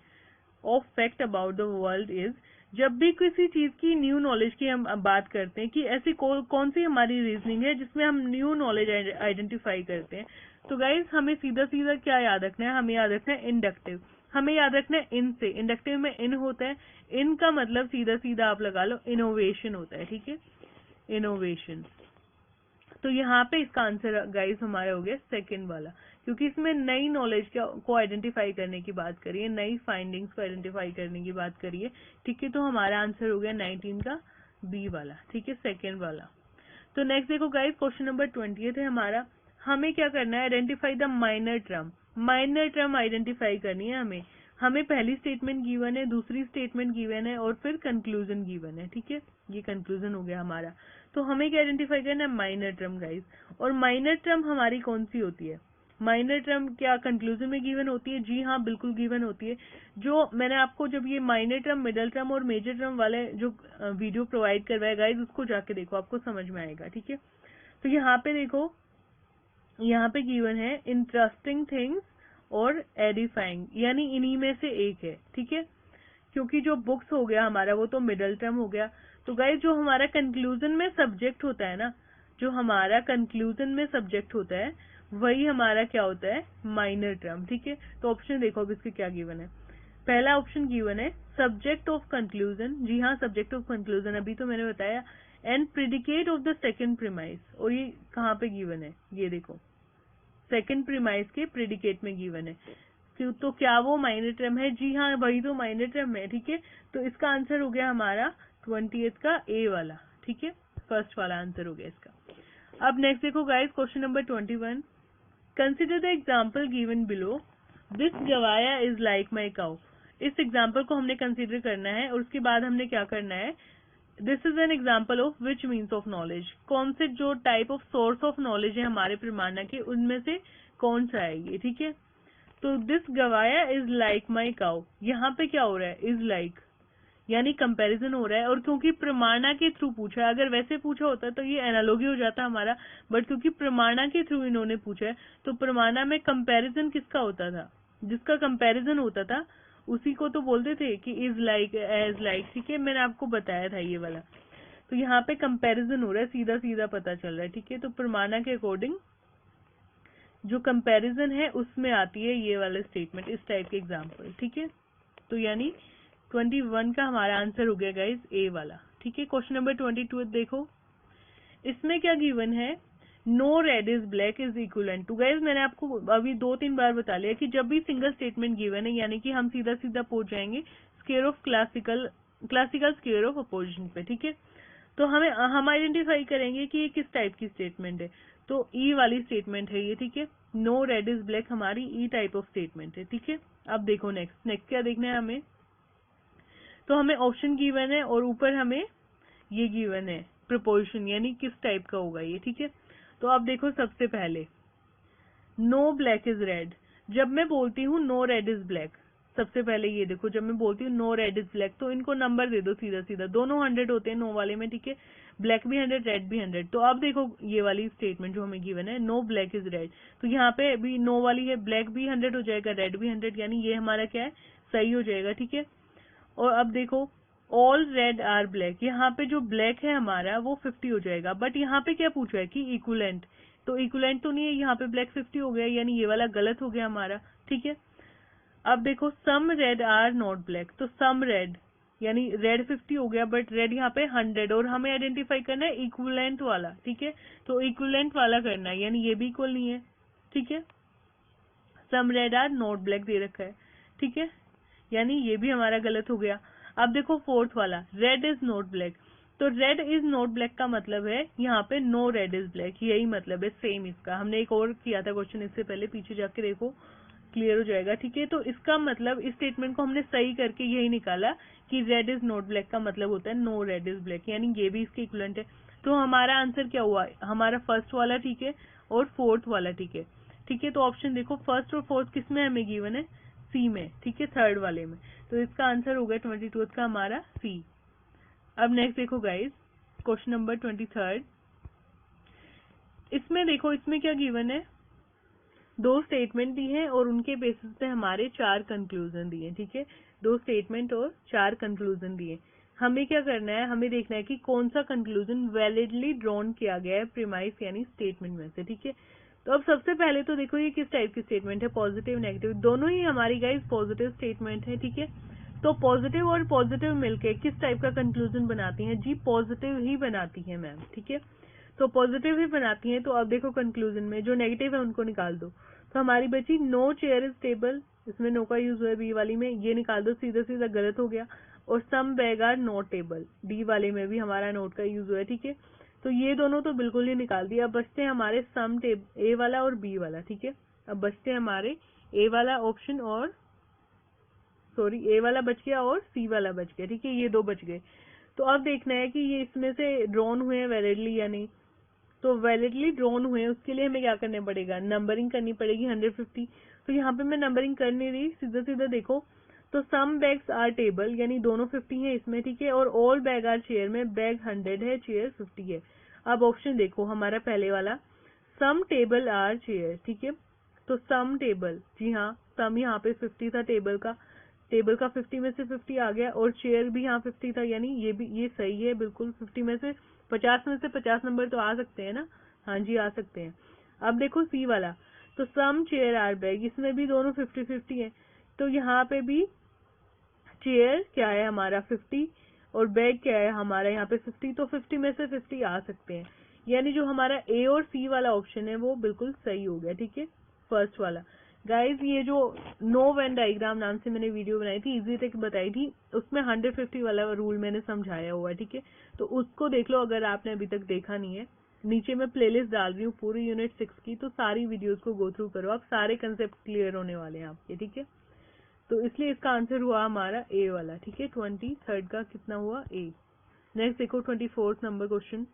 of fact about the world is. जब भी किसी चीज की न्यू नॉलेज की हम बात करते हैं कि ऐसी कौन सी हमारी रीजनिंग है जिसमें हम न्यू नॉलेज आइडेंटिफाई करते हैं, तो गाइज हमें सीधा सीधा क्या याद रखना है, हमें याद रखना है इंडक्टिव। हमें याद रखना है इन से, इंडक्टिव में इन होता है, इन का मतलब सीधा सीधा आप लगा लो इनोवेशन होता है। ठीक है, इनोवेशन। तो यहाँ पे इसका आंसर गाइस हमारा हो गया सेकंड वाला, क्योंकि इसमें नई नॉलेज को आइडेंटिफाई करने की बात करिए, नई फाइंडिंग्स को आइडेंटिफाई करने की बात करिए। ठीक है, तो हमारा आंसर हो गया 19 का बी वाला। ठीक है, सेकंड वाला। तो नेक्स्ट देखो गाइस क्वेश्चन नंबर 20 है हमारा, हमें क्या करना है, identify the minor term. Minor term identify करनी है हमें पहली स्टेटमेंट गिवन है, दूसरी स्टेटमेंट गिवन है और फिर कंक्लूजन गिवन है। ठीक है, ये कंक्लूजन हो गया हमारा। तो हमें क्या आइडेंटिफाई करना है, माइनर टर्म गाइस। और माइनर टर्म हमारी कौन सी होती है, माइनर टर्म क्या कंक्लूजन में गिवन होती है? जी हाँ, बिल्कुल गिवन होती है। जो मैंने आपको जब ये माइनर टर्म, मिडल टर्म और मेजर टर्म वाले जो वीडियो प्रोवाइड करवाया गाइस, उसको जाके देखो, आपको समझ में आएगा। ठीक है, तो यहाँ पे देखो, यहाँ पे गिवन है इंटरेस्टिंग थिंग्स और एडिफाइंग, यानी इन्हीं में से एक है। ठीक है, क्योंकि जो बुक्स हो गया हमारा वो तो मिडल टर्म हो गया। तो गाइस जो हमारा कंक्लूजन में सब्जेक्ट होता है ना, जो हमारा कंक्लूजन में सब्जेक्ट होता है वही हमारा क्या होता है, माइनर टर्म। ठीक है, तो ऑप्शन देखो अब इसके क्या गिवन है। पहला ऑप्शन गिवन है सब्जेक्ट ऑफ कंक्लूजन, जी हाँ सब्जेक्ट ऑफ कंक्लूजन, अभी तो मैंने बताया, and predicate of the second premise. और ये कहाँ पे गिवन है, ये देखो सेकंड प्रीमाइस के प्रिडिकेट में गिवन है। तो क्या वो माइनर टर्म है? जी हाँ, वही तो माइनर टर्म है। ठीक है, तो इसका आंसर हो गया हमारा 20th का ए वाला। ठीक है, फर्स्ट वाला आंसर हो गया इसका। अब नेक्स्ट देखो guys question number 21, consider the example given below, this गवाया इज लाइक माई काउ। इस एग्जाम्पल को हमने कंसिडर करना है और उसके बाद हमने क्या करना है, this is an example of which means of knowledge. कौन से जो type of source of knowledge है हमारे प्रमाणा के, उनमें से कौन सा है ये। ठीक है, तो दिस गवाया इज लाइक माई काउ, यहाँ पे क्या हो रहा है, इज लाइक यानी कंपैरिजन हो रहा है। और क्योंकि प्रमाणा के थ्रू पूछा है, अगर वैसे पूछा होता तो ये एनालॉजी हो जाता हमारा, बट क्योंकि प्रमाणा के थ्रू इन्होंने पूछा है तो प्रमाणा में कंपैरिजन किसका होता था, जिसका कंपैरिजन होता था उसी को तो बोलते थे कि इज लाइक, एज लाइक, ठीक है, मैंने आपको बताया था ये वाला। तो यहाँ पे कंपैरिजन हो रहा है, सीधा सीधा पता चल रहा है, ठीक है। तो परमाना के अकॉर्डिंग जो कंपैरिजन है उसमें आती है ये वाला स्टेटमेंट, इस टाइप के एग्जाम्पल, ठीक है। तो यानी 21 का हमारा आंसर हो गया गाइज ए वाला, ठीक है। क्वेश्चन नंबर 22 देखो, इसमें क्या गिवन है, no red is black is equivalent to. Guys मैंने आपको अभी 2-3 बार बता लिया कि जब भी सिंगल स्टेटमेंट गिवन है यानी कि हम सीधा सीधा पहुंच जाएंगे square of classical square of opposition पे, ठीक है। तो हम आइडेंटिफाई करेंगे कि ये किस टाइप की स्टेटमेंट है। तो ई वाली स्टेटमेंट है ये, ठीक है। नो रेड इज ब्लैक हमारी ई टाइप ऑफ स्टेटमेंट है, ठीक है। अब देखो नेक्स्ट क्या देखना है हमें। तो हमें ऑप्शन गिवन है और ऊपर हमें ये गिवन है प्रोपोर्शन, यानी किस टाइप का होगा ये, ठीक है। तो अब देखो सबसे पहले नो ब्लैक इज रेड, जब मैं बोलती हूँ नो रेड इज ब्लैक, सबसे पहले ये देखो जब मैं बोलती हूँ नो रेड इज ब्लैक तो इनको नंबर दे दो सीधा सीधा, दोनों 100 होते हैं नो वाले में, ठीक है। ब्लैक भी 100, रेड भी 100। तो अब देखो ये वाली स्टेटमेंट जो हमें गिवन है नो ब्लैक इज रेड, तो यहाँ पे भी नो वाली है, ब्लैक भी 100 हो जाएगा, रेड भी 100, यानी ये हमारा क्या है, सही हो जाएगा, ठीक है। और अब देखो ऑल रेड आर ब्लैक, यहाँ पे जो ब्लैक है हमारा वो 50 हो जाएगा, बट यहाँ पे क्या पूछा है कि इक्वलेंट, तो इक्वलेंट तो नहीं है, यहाँ पे ब्लैक 50 हो गया, यानी ये वाला गलत हो गया हमारा, ठीक है। अब देखो some red are not black, तो सम रेड यानी रेड 50 हो गया बट रेड यहाँ पे 100, और हमें आइडेंटिफाई करना है इक्वलेंट वाला, ठीक है। तो इक्वलेंट वाला करना है, यानी ये भी इक्वल नहीं है, ठीक है। Some red are not black दे रखा है, ठीक है, यानी ये भी हमारा गलत हो गया। अब देखो फोर्थ वाला रेड इज नॉट ब्लैक, तो रेड इज नॉट ब्लैक का मतलब है यहाँ पे नो रेड इज ब्लैक, यही मतलब है सेम इसका। हमने एक और किया था क्वेश्चन इससे पहले, पीछे जाके देखो क्लियर हो जाएगा, ठीक है। तो इसका मतलब इस स्टेटमेंट को हमने सही करके यही निकाला कि रेड इज नॉट ब्लैक का मतलब होता है नो रेड इज ब्लैक, यानी ये भी इसके इक्विवेलेंट है। तो हमारा आंसर क्या हुआ, हमारा फर्स्ट वाला ठीक है और फोर्थ वाला ठीक है, ठीक है। तो ऑप्शन देखो फर्स्ट और फोर्थ किस में हमें गिवन है, सी में, ठीक है, थर्ड वाले में। तो इसका आंसर होगा 22 का हमारा सी। अब नेक्स्ट देखो गाइज क्वेश्चन नंबर 23। इसमें देखो इसमें क्या गिवन है, दो स्टेटमेंट दी है और उनके बेसिस पे हमारे 4 कंक्लूजन दिए, ठीक है। दो स्टेटमेंट और 4 कंक्लूजन दिए। हमें क्या करना है, हमें देखना है कि कौन सा कंक्लूजन वैलिडली ड्रॉन किया गया है प्रीमाइस यानी स्टेटमेंट में से, ठीक है। तो अब सबसे पहले तो देखो ये किस टाइप की स्टेटमेंट है, पॉजिटिव नेगेटिव दोनों ही हमारी गाइस पॉजिटिव स्टेटमेंट है, ठीक है। तो पॉजिटिव और पॉजिटिव मिलके किस टाइप का कंक्लूजन बनाती हैं, जी पॉजिटिव ही बनाती है मैम, ठीक है। तो पॉजिटिव ही बनाती हैं। तो अब देखो कंक्लूजन में जो नेगेटिव है उनको निकाल दो। तो हमारी बची नो चेयर इज टेबल, इसमें नो का यूज हुआ है बी वाली में, ये निकाल दो, सीधा सीधा गलत हो गया। और some bag are not table, D वाले में भी हमारा नोट का यूज हुआ है, ठीक है। तो ये दोनों तो बिल्कुल ही निकाल दिया। अब बचते हैं हमारे सम टेबल ए वाला और बी वाला, ठीक है। अब बचते हैं हमारे ए वाला ऑप्शन और सॉरी ए वाला बच गया और सी वाला बच गया, ठीक है, ये दो बच गए। तो अब देखना है कि ये इसमें से ड्रॉन हुए हैं वैलिडली या नहीं। तो वैलिडली ड्रॉन हुए उसके लिए हमें क्या करना पड़ेगा, नंबरिंग करनी पड़ेगी 150। तो यहाँ पे मैं नंबरिंग कर नहीं रही, सीधा सीधा देखो। तो सम बैग्स आर टेबल यानी दोनों 50 है इसमें, ठीक है। और ऑल बैग आर चेयर में बैग 100 है, चेयर 50 है। अब ऑप्शन देखो हमारा पहले वाला सम टेबल आर चेयर, ठीक है। तो सम टेबल, जी हाँ, सम यहाँ पे 50 था टेबल का 50 में से 50 आ गया, और चेयर भी यहाँ 50 था, यानी ये सही है बिल्कुल। 50 में से 50 नंबर तो आ सकते हैं ना, हाँ जी आ सकते हैं। अब देखो सी वाला, तो सम चेयर आर बैग, इसमें भी दोनों 50-50 है। तो यहाँ पे भी चेयर क्या है हमारा 50 और बैग क्या है हमारा यहाँ पे 50, तो 50 में से 50 आ सकते हैं, यानी जो हमारा ए और सी वाला ऑप्शन है वो बिल्कुल सही हो गया, ठीक है, फर्स्ट वाला। गाइज ये जो नो वेन डायग्राम नाम से मैंने वीडियो बनाई थी, इजी तक बताई थी, उसमें 150 वाला रूल मैंने समझाया हुआ है, ठीक है। तो उसको देख लो अगर आपने अभी तक देखा नहीं है। नीचे मैं प्लेलिस्ट डाल रही हूँ पूरी यूनिट 6 की, तो सारी वीडियोस को गो थ्रू करो, आप सारे कंसेप्ट क्लियर होने वाले हैं आपके, ठीक है। तो इसलिए इसका आंसर हुआ हमारा ए वाला, ठीक है। 23 का कितना हुआ, ए। नेक्स्ट देखो 24 नंबर क्वेश्चन।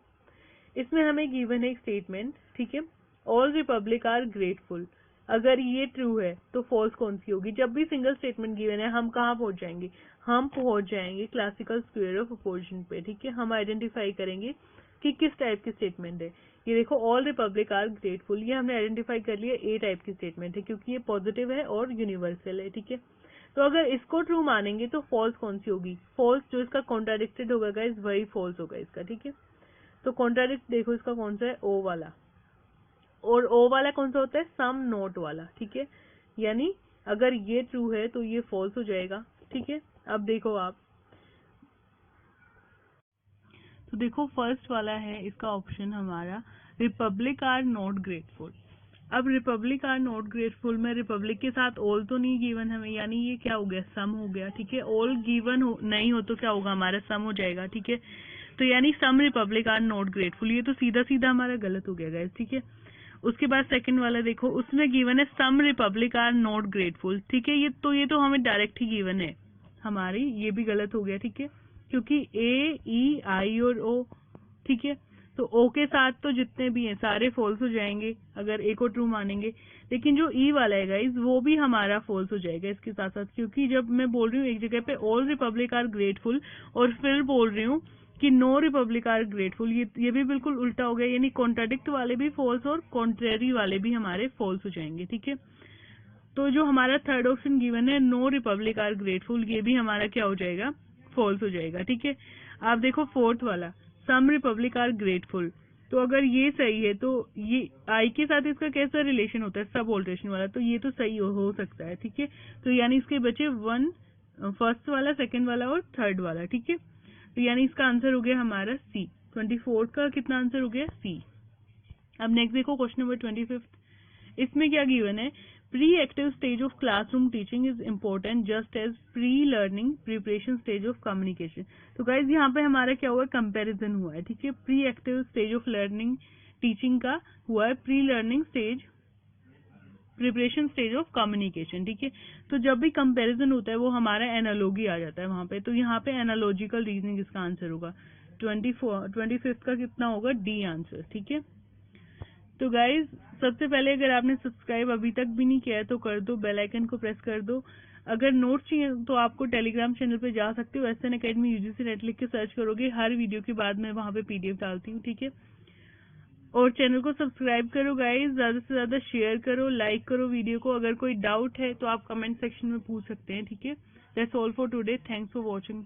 इसमें हमें गिवन है एक स्टेटमेंट, ठीक है, ऑल रिपब्लिक आर ग्रेटफुल। अगर ये ट्रू है तो फॉल्स कौन सी होगी। जब भी सिंगल स्टेटमेंट गिवन है हम कहाँ पहुंच जाएंगे, हम पहुंच जाएंगे क्लासिकल स्क्वायर ऑफ अपोजिशन पे, ठीक है। हम आइडेंटिफाई करेंगे कि किस टाइप की स्टेटमेंट है। ये देखो ऑल रिपब्लिक आर ग्रेटफुल, ये हमने आइडेंटिफाई कर लिया ए टाइप की स्टेटमेंट है क्योंकि ये पॉजिटिव है और यूनिवर्सल है, ठीक है। तो अगर इसको ट्रू मानेंगे तो फॉल्स कौन सी होगी, फॉल्स जो इसका कॉन्ट्राडिक्टेड होगा गाइस वही फॉल्स होगा इसका, ठीक है। तो कॉन्ट्राडिक्ट देखो इसका कौन सा है, ओ वाला, और ओ वाला कौन सा होता है, सम नोट वाला, ठीक है। यानी अगर ये ट्रू है तो ये फॉल्स हो जाएगा, ठीक है। अब देखो आप, तो देखो फर्स्ट वाला है इसका ऑप्शन हमारा, रिपब्लिक आर नॉट ग्रेटफुल। अब रिपब्लिक आर नॉट ग्रेटफुल में रिपब्लिक के साथ ऑल तो नहीं गिवन हमें, यानी ये क्या हो गया, सम हो गया, ठीक है। ऑल गिवन नहीं हो तो क्या होगा, हमारा सम हो जाएगा, ठीक है। तो यानी सम रिपब्लिक आर नॉट ग्रेटफुल, ये तो सीधा सीधा हमारा गलत हो गया गाइस, ठीक है। उसके बाद सेकंड वाला देखो, उसमें गिवन है सम रिपब्लिक आर नॉट ग्रेटफुल, ठीक है। ये तो हमें डायरेक्ट ही गिवन है हमारी, ये भी गलत हो गया, ठीक है, क्योंकि ए ई आई और ओ, ठीक है। तो ओ के साथ तो जितने भी हैं सारे फॉल्स हो जाएंगे अगर ए को ट्रू मानेंगे, लेकिन जो ई वाला है गाइज वो भी हमारा फॉल्स हो जाएगा इसके साथ साथ, क्योंकि जब मैं बोल रही हूँ एक जगह पे ऑल रिपब्लिक आर ग्रेटफुल और फिर बोल रही हूँ कि नो रिपब्लिक आर ग्रेटफुल, ये भी बिल्कुल उल्टा हो गया, यानी कॉन्ट्राडिक्ट वाले भी फॉल्स और कॉन्ट्रेरी वाले भी हमारे फॉल्स हो जाएंगे, ठीक है। तो जो हमारा थर्ड ऑप्शन गिवन है नो रिपब्लिक आर ग्रेटफुल, ये भी हमारा क्या हो जाएगा, फॉल्स हो जाएगा, ठीक है। आप देखो फोर्थ वाला, सम रिपब्लिक आर ग्रेटफुल, तो अगर ये सही है तो ये आई के साथ इसका कैसा रिलेशन होता है, सब ऑल्ट्रेशन वाला, तो ये तो सही हो सकता है, ठीक है। तो यानी इसके बचे वन, फर्स्ट वाला, सेकंड वाला और थर्ड वाला, ठीक है। तो यानी इसका आंसर हो गया हमारा सी, 24 का कितना आंसर हो गया, सी। अब नेक्स्ट देखो क्वेश्चन नंबर 25, इसमें क्या गिवन है, pre active stage of classroom teaching is important just as pre learning preparation stage of communication. तो गाइज यहाँ पे हमारा क्या हुआ, कंपैरिजन हुआ है, ठीक है। Pre active stage of learning teaching का हुआ है pre learning stage preparation stage of communication, ठीक है। तो जब भी कंपैरिजन होता है वो हमारा एनालॉजी आ जाता है वहां पे, तो यहाँ पे एनालॉजिकल रीजनिंग इसका आंसर होगा। 25 का कितना होगा, डी आंसर, ठीक है। तो गाइज सबसे पहले अगर आपने सब्सक्राइब अभी तक भी नहीं किया है तो कर दो, बेल आइकन को प्रेस कर दो। अगर नोट्स चाहिए तो आपको टेलीग्राम चैनल पे जा सकते हो, एसएन एकेडमी यूजीसी नेट लिख के सर्च करोगे, हर वीडियो के बाद मैं वहां पे पीडीएफ डालती हूँ, ठीक है। और चैनल को सब्सक्राइब करो गाइज, ज्यादा से ज्यादा शेयर करो, लाइक करो वीडियो को। अगर कोई डाउट है तो आप कमेंट सेक्शन में पूछ सकते हैं, ठीक है। That's all for today, thanks for watching.